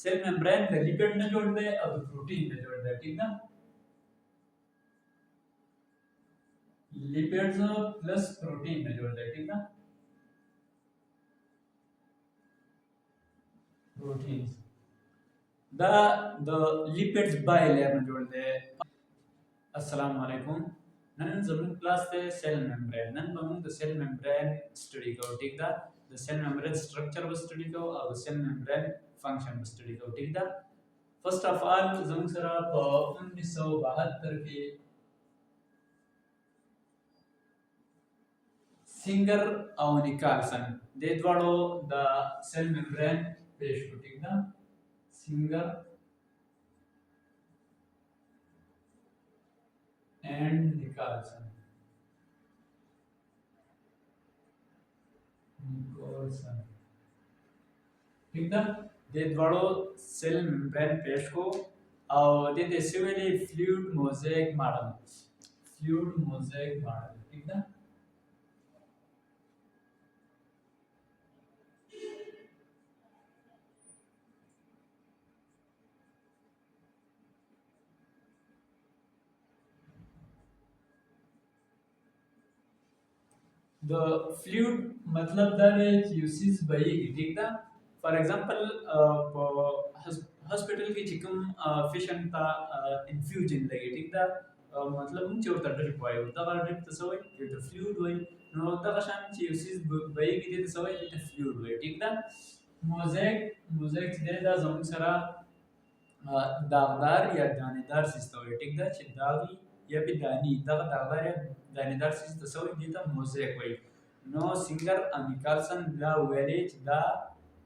Cell membrane the lipid ने जोड़ दे और प्रोटीन ने जोड़ दे, ठीक ना। लिपिड्स प्लस प्रोटीन ने जोड़ दे, ठीक ना। प्रोटीन्स द लिपिड्स बायलेयर ने जोड़ दे। अस्सलाम वालेकुम। नन जमन क्लास ते सेल मेम्ब्रेन नन बमु द सेल मेम्ब्रेन स्टडी को, ठीक दा। द सेल मेम्ब्रेन स्ट्रक्चर को स्टडी को और सेल मेम्ब्रेन फंक्शन को स्टडी को, ठीक दा। फर्स्ट ऑफ ऑल जम सरा 1972 के सिंगर और निकालसन दे द्वारो द सेल मेम्ब्रेन पेश को, ठीक दा। सिंगर एंड निकालसन ठीक ना। दे द्वारो सेल मेम्ब्रेन पेश को और दे सिविली fluid mosaic model, fluid mosaic model, ठीक ना। द फ्लूइड मतलब द यूसेस बही, ठीक ना। फॉर एग्जांपल हॉस्पिटल की चिकम फिशन ता इन्फ्यूजन लगे, ठीक ना। मतलब हम चोर ड्रिप वाई होता है, ड्रिप तो सोई ये तो फ्लूइड वाई नो ता कशान ची यूसेस बही की तो सोई ये तो फ्लूइड वाई, ठीक ना। मोज़ेक मोज़ेक दे दा जम सरा दागदार या दानेदार सिस्टम, ठीक दा। दागी या भी दानी दागदार या दानेदार सिस्टम तसवी दीता मोज़ेक वाई नो सिंगर निकालसन दा वेरेज दा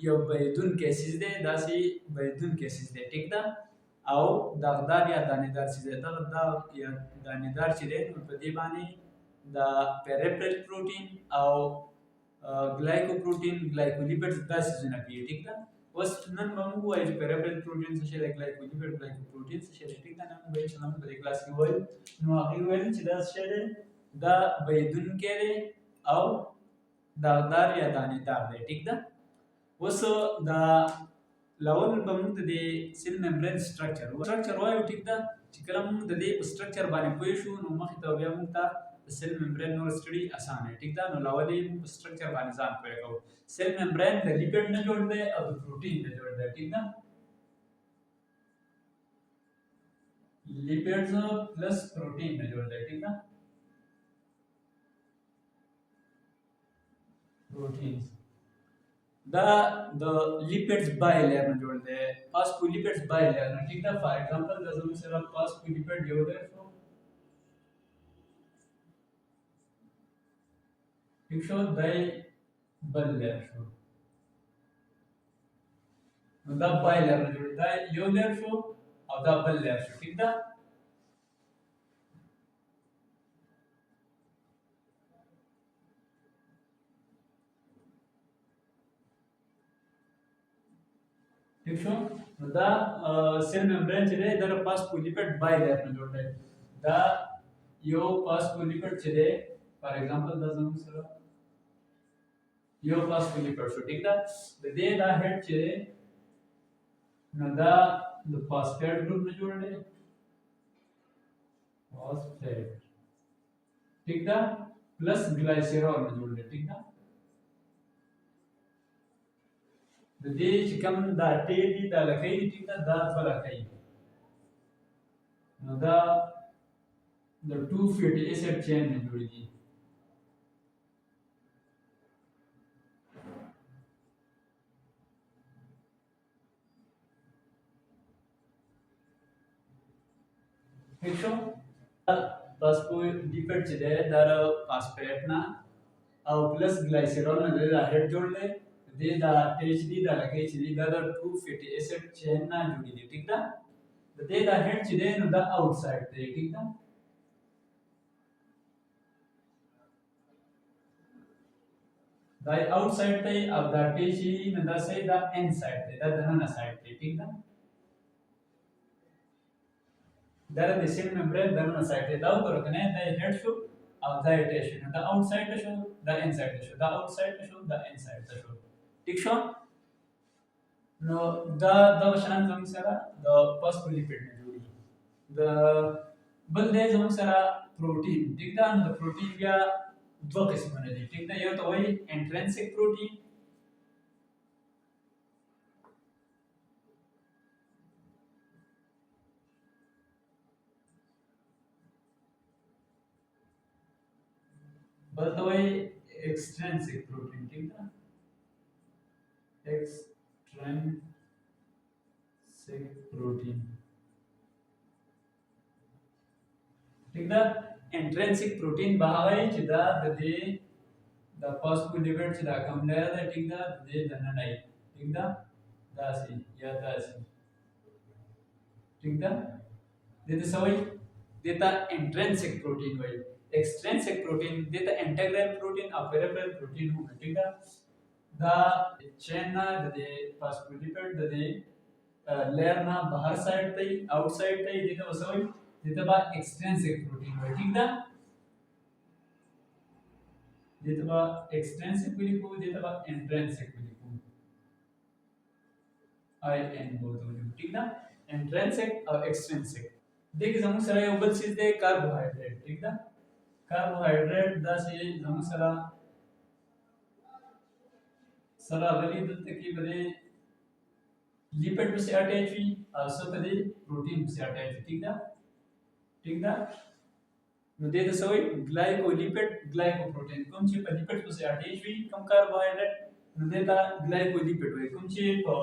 यो बैदुन केसेस दे दासी बैदुन केसेस दे, ठीक दा। आओ दागदार या दानेदार चीज़ दाग या दानेदार चीज़ें प्रतिबानी दा पेरिफेरल प्रोटीन आओ ग्लाइकोप्रोटीन ग्लाइकोलिपिड्स दा चीज़ें ना पिए, ठीक दा। बस नन बंगू है पेरिफेरल प्रोटीन से शेयर ग्लाइकोलिपिड ग्लाइकोप्रोटीन से शेयर, ठीक दा। नन बेच नम बड़े क्लास की वही नो आगे वही चीज़ शेयर दा बैदुन के रे आओ दागदार या दानेदार दे, ठीक दा। उस दा लावन बमु दे सेल मेम्ब्रेन स्ट्रक्चर वायो, ठीक दा। चिकलम दे स्ट्रक्चर बाने पोयशु नो मखिता बिया मुता सेल मेम्ब्रेन नो स्टडी आसान है, ठीक दा। नो लावली स्ट्रक्चर बाने जान पोयको सेल मेम्ब्रेन द लिपिड ने जोड़ दे और प्रोटीन ने जोड़ दे, ठीक दा। लिपिड्स प्लस प्रोटीन ने जोड़ दे, ठीक दा। प्रोटीन्स the lipids bilayer में जोड़ दे phospholipids bilayer में, ठीक है। फॉर एग्जांपल जैसे सिर्फ phospholipid जोड़ दे तो ठीक शो दाई bilayer शो मतलब bilayer में जोड़ दाई योलेयर शो और दा bilayer शो, ठीक है। ठीक शो दा सेल मेम्ब्रेन चले इधर phospholipid bilayer में जोड़ दे दा यो phospholipid चले फॉर एग्जांपल दा जम सिर्फ यो phospholipid शो, ठीक है। दे दा हेड चले नदा द phosphate ग्रुप में जोड़ दे phosphate, ठीक है। प्लस ग्लाइसेरॉल में जोड़ दे, ठीक है। दे चिकम दा टेली दा लकई, ठीक है। दा फला कई नदा the two fatty acid chain में जोड़ दी, ठीक शो फॉस्फोलिपिड चले दर फॉस्फेट ना और प्लस ग्लाइसेरॉल ना दे दा हेड जोड़ ले दे दा टेचली दा लकई चली दा टू फैटी एसिड चेन ना जोड़ी दे, ठीक है। दे दा हेड चले न दा आउटसाइड दे, ठीक है। दा आउटसाइड ते अब दा टेचली न दा से दा इनसाइड दे दा दना साइड दे, ठीक है। दर द सेल मेम्ब्रेन दना साइड दे दाउ करो कने दा हेड शो और दा टेशन दा आउटसाइड शो दा इनसाइड शो दा आउटसाइड शो दा इनसाइड शो, ठीक शो। نو دا شان زموږ سره د فاسفولیپید نه جوړیږي. د بل دی زموږ سره پروټین. ټیک ده، نو د پروټین بیا دوه قسمونه دي. ټیک ده، یو ته وایي انټرنسک پروټین، بل ته وایي ایکسټرنسک پروټین. ټیک ده، ایکسټرنسک پروټین. ٹھیک ده، انټرنسک پروټین به هغه وي چې دا د دې د فاسفولیپید چې دا کوم لیر ده، ټیک ده، د دې دننه وي. ټیک ده، داسې یا داسې. ٹھیک ده، دې ته څه وایي؟ دې ته انټرنسک پروټین وایي. ایکسټرنسک پروټین دې ته انټګرل پروټین او پیریفرل پروټین هم. ټیک ده، دا چین نه د دې فاسفولیپید د دې لیر نه بهر سایډ ته آوټ سایډ ته دې ته څه وایي؟ دې ته به ایکسټرنسک پروټین وایي. ټیک ده، دې ته به ایکسټرنسک ولیکو، دې ته به انټرنسک ولیکو. آی ان بوته ولیکو. ټیک ده، انټرنسک او ایکسټرنسک. دې کې زموږ سره یو بل چیز دی، کاربوهایډریټ. ټیک ده، کاربوهایډریټ داسې زموږ سره غلي دلته کې به دې لیپډ پسې اټیچ وي او څه په دې پروټین پسې اټیچ وي. ټیک ده، ټیک ده، نو دې ته څه وایي؟ ګلایکولیپډ، ګلایکوپروټین. کوم چې په لیپډ پسې اټیچ وي کوم کاربوهایډریټ، نو دې ته ګلایکولیپډ وایي. کوم چې په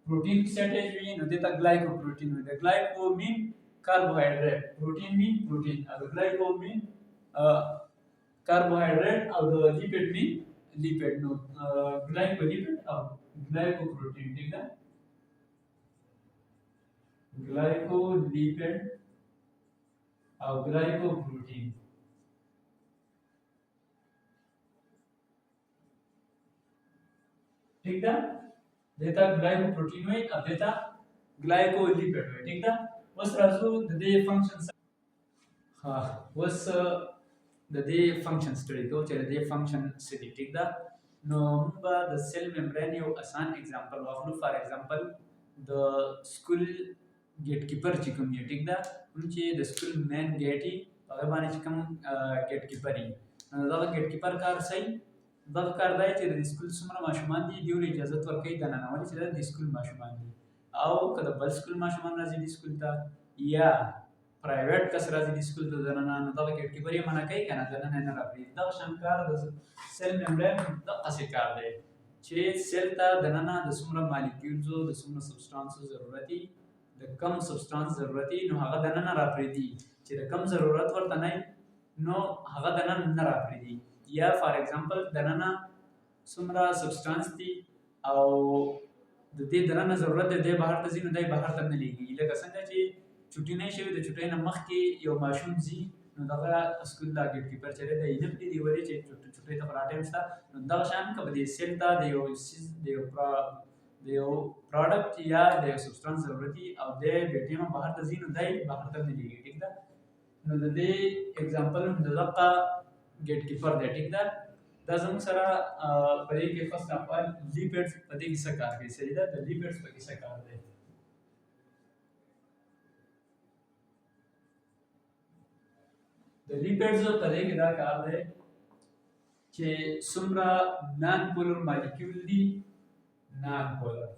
پروټین پسې اټیچ وي نو دې ته ګلایکوپروټین وایي. د ګلایکو مین کاربوهایډریټ، پروټین مین پروټین، او د ګلایکو مین کاربوهایډریټ، او د لیپډ مین لیپډ. نو ګلایکولیپډ او ګلایکوپروټین. ټیک ده، ګلایکولیپډ او ګلایکوپروټین. ٹھیک ده، دته ګلایکوپروټین وایي او دته ګلایکولیپډ وایي. ٹھیک ده، اوس راځو د دې فنکشن ها اوس د دې فنکشن سټډي کوو چې د دې فنکشن څه دي. ٹھیک ده، نو موږ به د سیل ممبرین یو آسان اگزامپل واخلو. فار ایگزامپل د سکول ګیټ کیپر چې کوم دی. ٹھیک ده، کوم چې د سکول مین ګیټ ای هغه باندې چې کوم ګیټ کیپر ای، نو دا ګیټ کیپر کار صحیح دا کار دی چې د سکول څومره ماشومان دي دیو اجازه ورکوي د ننوالي چې د سکول ماشومان دي، او که د بل سکول ماشومان راځي د سکول ته یا پرایویټ کس راځي د سکول ته دننه، نو دا ګیټ کیپر یې منع کوي کنه دننه نه راپرېږدي. دغه شان کار د سیل ممبرین دغسې کار دی چې سیل ته دننه د څومره مالیکیولزو د څومره سبسټانسو ضرورت وي، د کم سبسټانس ضرورت وي، نو هغه دننه راپرېږدي. چې د کم ضرورت ورته نه نو هغه دننه نه راپرېږدي. یا فار ایگزامپل دننه څومره سبسټانس دي او د دې دننه ضرورت دی دی بهر ته ځي، نو دی بهر ته نه لېږي. لکه څنګه چې چوټي نه شوي، د چوټۍ نه مخکې یو ماشوم ځي، نو دغه سکول دا ګیټ کیپر چې دی دی نه پرېږدي، ولې چې چوټۍ ته خو لا ټایم شته. نو دغه شان که به دې سیل ته د یو څیز د یو پروډکټ یا د یو سبسټانس ضرورت وي او دی بې ټایمه بهر ته ځي، نو دی بهر ته نه لېږي. ټیک ده، نو د دې اگزامپل هم د دغه ګیټ کیپر دی. ټیک ده، دا زموږ سره په دې کې فرست اف آل لیپډز په دې کې څه کار کوي. صحیح ده، د لیپډز په کې څه کار دی. د لیپډز په دې کې دا کار دی چې څومره نان پولر مالیکول دي، نان پولر،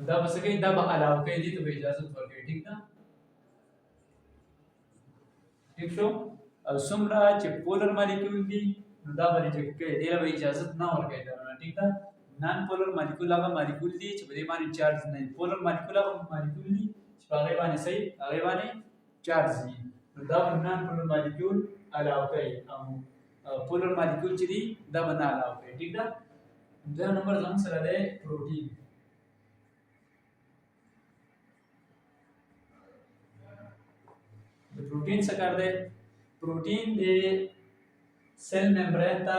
دا به څه کوي، دا به علاوه کوي، دې ته به اجازه ورکوي. ټیک ده، ٹھیک شو، او څومره چې پولر مالیکول دي نو دا به ریجکټ کوي، دې له به اجازه نه ورکوي دننه. ټیک ده، نان پولر مالیکول هغه مالیکول دي چې په دې باندې چارج نه وي. پولر مالیکول هغه مالیکول دي چې په هغې باندې صحیح هغې باندې چارج وي، نو دا به نان پولر مالیکول علاوه کوي او پولر مالیکول چې دي دا به نه علاوه کوي. ټیک ده، دا نمبر زموږ سره دی پروټین. د پروټین څه کار دی؟ پروټین د سیل ممبرین ته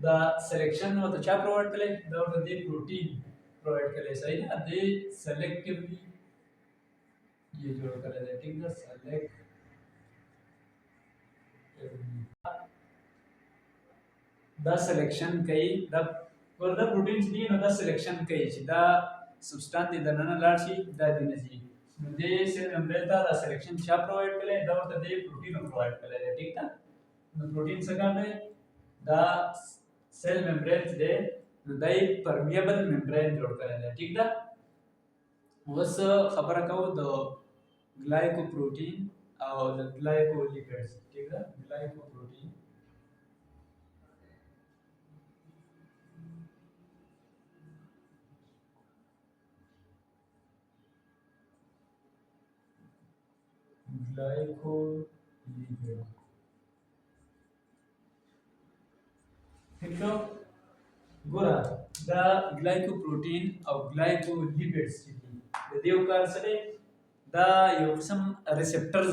د سلیکشن ورته چا پرووایډ کړی؟ دا ورته دې پروټین پرووایډ کړی. صحیح ده، دې سلیکټیولی یې جوړ کړی دی. ټیک ده، دا سلیکشن کوي دا ورته پروتین چې دی نو دا سلیکشن کوي چې دا سبسټانس دی دننه لاړ شي دا دی نه ځي نو دې سیل ممبرین ته دا سلیکشن چا پرووایډ کړی دا ورته دې پروتین پرووایډ کړی دی ٹھیک ده نو پروتین څه کار دی دا سیل ممبرین چې دی نو دای پرمیبل ممبرین جوړ کړی دی ٹھیک ده اوس خبره کوو د گلایکوپروټین او د گلایکولیپیډز ٹھیک ده گلایکوپروټین glycolipid ٹھیک شو ګوره دا گلایکوپروټین او گلایکولیپیډز چې دي د دې یو کار څه دی دا یو قسم ریسپټرز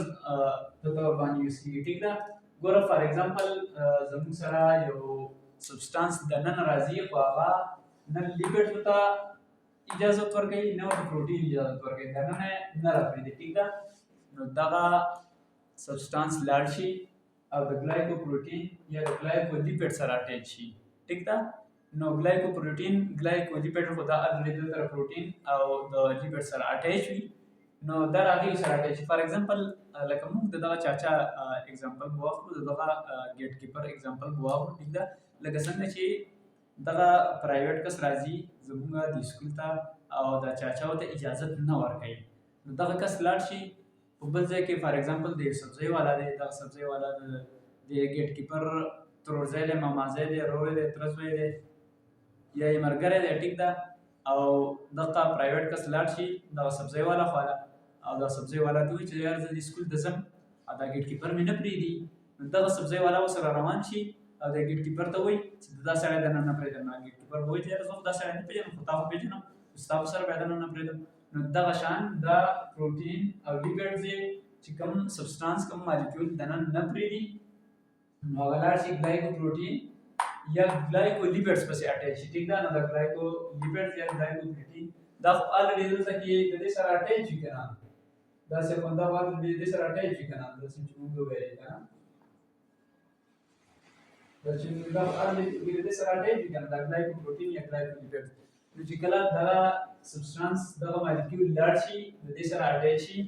دغه باندې یوز کیږي ٹھیک ده ګوره فار ایگزامپل زموږ سره یو سبسټانس دننه راځي خو هغه نه لیپیډز ته اجازه ورکوي نه ورته پروټین اجازه ورکوي دننه نه راپرېږدي ټیک ده نو دغه سبسټانس لاړ شي او د گلایکوپروټین یا د گلایکولیپیډ سره اټیچ شي ټیک ده نو گلایکوپروټین گلایکولیپیډ خو دا الریډي تر پروټین او د لیپیډ سره اټیچ وي نو دا راغلی سره اټیچ فار ایگزامپل لکه موږ دغه چاچا ایگزامپل واخلو دغه ګیټ کیپر ایگزامپل واخلو ټیک ده لکه څنګه چې دغه پرایویټ کس راځي زموږ د سکول ته او دا چاچاو ته اجازه نه ورکوي نو دغه کس لاړ شي په بل ځای کې فار ایگزامپل د سبزی والا دی دغه سبزی والا د ګیټ کیپر ترورځی دی ماماځی دی ورور دی ترزوی دی یا یې ملګری دی ټیک ده او دغه پرایویټ کس لاړ شي دغه سبزی والا خواله او دا سبزی والا ته وایي چې یار زه د سکول ته ځم او دا ګیټ کیپر مې نه پرېږدي نو دغه سبزی والا ورسره روان شي او د ګیټ کیپر ته وایي چې دا سړی دننه نه پرېږدم نو ګیټ کیپر به وایي چې یاره زه خو دا سړی نه پېژنم خو تا خو پېژنم ستا په سره بیا دننه نه پرېږدم نو دغه شان دا پروټین او لیپیډز چې کوم سبسټانس کوم مالیکول دننه نه پرېږدي نو هغه لاړ شي گلایکوپروټین یا گلایکولیپیډز پسې اټیچ شي ټیک ده نو د گلایکولیپیډز یا گلایکوپروټین دا خو الریډي دلته کې د دې سره اټیچ وي که نه داسې بنده باندې د دې سره اټیچ وي که نه داسې چې موږ وویلې که نه دا چې دا الریډي د دې سره اټیچ وي که نه دا گلایکوپروټین یا گلایکولیپیډز نو چې کله دغه سبسټانس دغه مالیکول لاړ شي د دې سره اټیچ شي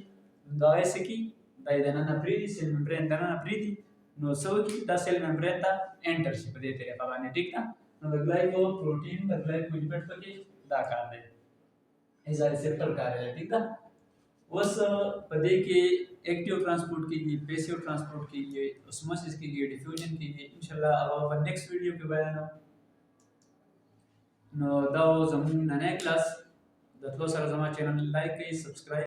نو دغه یې څه کړي دا یې دننه پرېږدي سیل ممبرین دننه پرېږدي نو څه وکړي دا سیل ممبرین ته انټر شي په دې طریقه باندې ټیک ده نو د گلایکوپروټین د گلایکولیپیډ پکې دا کار دی ایز ا ریسپټر کار دی ټیک ده اوس په دې کې ایکټیو ترانسپورټ کېږي پیسیو ترانسپورټ کېږي اوسموسس کېږي ډیفیوژن کېږي انشاءالله هغه په نیکسټ ویډیو کې بیانوم نو دا زموږ نننی کلاس د تلو سره زما چینل لایک کړئ سبسکرایب